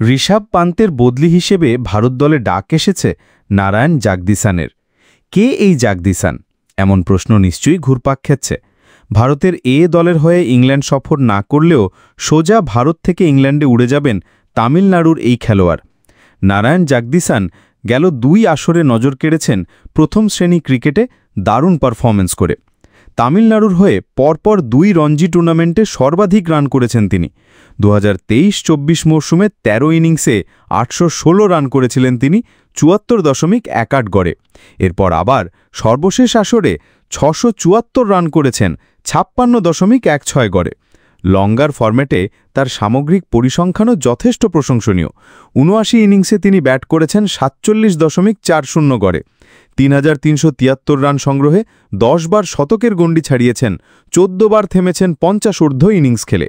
ঋষভ পান্তের বদলি হিসেবে ভারত দলে ডাক এসেছে নারায়ণ জাগদিসানের। কে এই জাগদিসান? এমন প্রশ্ন নিশ্চয়ই ঘুরপাক খাচ্ছে। ভারতের দলের হয়ে ইংল্যান্ড সফর না করলেও সোজা ভারত থেকে ইংল্যান্ডে উড়ে যাবেন তামিলনাড়ুর এই খেলোয়াড়। নারায়ণ জাগদিসান গেল ২ আসরে নজর কেড়েছেন প্রথম শ্রেণী ক্রিকেটে দারুণ পারফরম্যান্স করে। তামিলনাড়ুর হয়ে পরপর ২ রঞ্জি টুর্নামেন্টে সর্বাধিক রান করেছেন তিনি। ২০২৩-২৪ মরশুমে ১৩ ইনিংসে ৮১৬ রান করেছিলেন তিনি ৭৪.১৮ গড়ে। এরপর আবার সর্বশেষ আসরে ৬৭৪ রান করেছেন ৫৬.১৬ গড়ে। লঙ্গার ফরম্যাটে তার সামগ্রিক পরিসংখ্যানও যথেষ্ট প্রশংসনীয়। ৭৯ ইনিংসে তিনি ব্যাট করেছেন ৪৭.৪০ গড়ে। ৩৩৭৩ রান সংগ্রহে ১০ বার শতকের গণ্ডি ছাড়িয়েছেন, ১৪ বার থেমেছেন ৫০ ঊর্ধ্ব ইনিংস খেলে।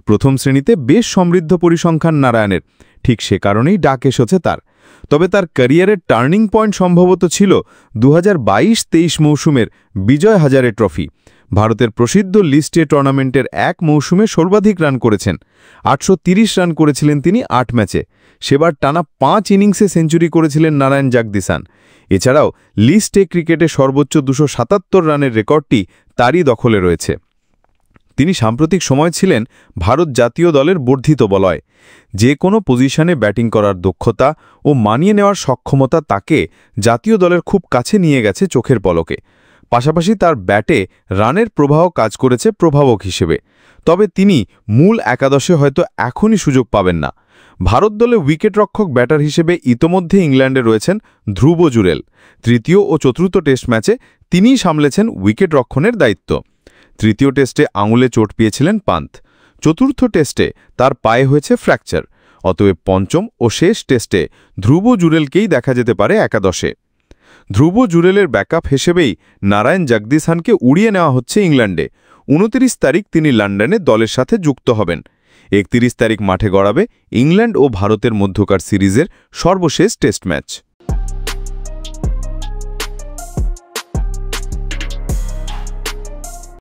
প্রথম শ্রেণীতে বেশ সমৃদ্ধ পরিসংখ্যান নারায়ণের, ঠিক সে কারণেই ডাক এসেছে তার। তবে তার ক্যারিয়ারের টার্নিং পয়েন্ট সম্ভবত ছিল ২০২২-২৩ মৌসুমের বিজয় হাজারে ট্রফি। ভারতের প্রসিদ্ধ লিস্টে টুর্নামেন্টের এক মৌসুমে সর্বাধিক রান করেছেন। ৮৩০ রান করেছিলেন তিনি ৮ ম্যাচে। সেবার টানা ৫ ইনিংসে সেঞ্চুরি করেছিলেন নারায়ণ জাগদিসান। এছাড়াও লিস্টে ক্রিকেটে সর্বোচ্চ ২৭৭ রানের রেকর্ডটি তারই দখলে রয়েছে। তিনি সাম্প্রতিক সময় ছিলেন ভারত জাতীয় দলের বর্ধিত বলয়। যে কোনো পজিশনে ব্যাটিং করার দক্ষতা ও মানিয়ে নেওয়ার সক্ষমতা তাকে জাতীয় দলের খুব কাছে নিয়ে গেছে চোখের পলকে। পাশাপাশি তার ব্যাটে রানের প্রবাহ কাজ করেছে প্রভাবক হিসেবে। তবে তিনি মূল একাদশে হয়তো এখনই সুযোগ পাবেন না। ভারত দলে উইকেটরক্ষক ব্যাটার হিসেবে ইতোমধ্যে ইংল্যান্ডে রয়েছেন ধ্রুব জুরেল। তৃতীয় ও চতুর্থ টেস্ট ম্যাচে তিনিই সামলেছেন উইকেট রক্ষণের দায়িত্ব। তৃতীয় টেস্টে আঙুলে চোট পেয়েছিলেন পান্ত। চতুর্থ টেস্টে তার পায়ে হয়েছে ফ্র্যাকচার। অতএব পঞ্চম ও শেষ টেস্টে ধ্রুব জুরেলকেই দেখা যেতে পারে একাদশে। ধ্রুব জুরেলের ব্যাকআপ হিসেবেই নারায়ণ জাগদিসানকে উড়িয়ে নেওয়া হচ্ছে ইংল্যান্ডে। ২৯ তারিখ তিনি লন্ডনে দলের সাথে যুক্ত হবেন। ৩১ তারিখ মাঠে গড়াবে ইংল্যান্ড ও ভারতের মধ্যকার সিরিজের সর্বশেষ টেস্ট ম্যাচ।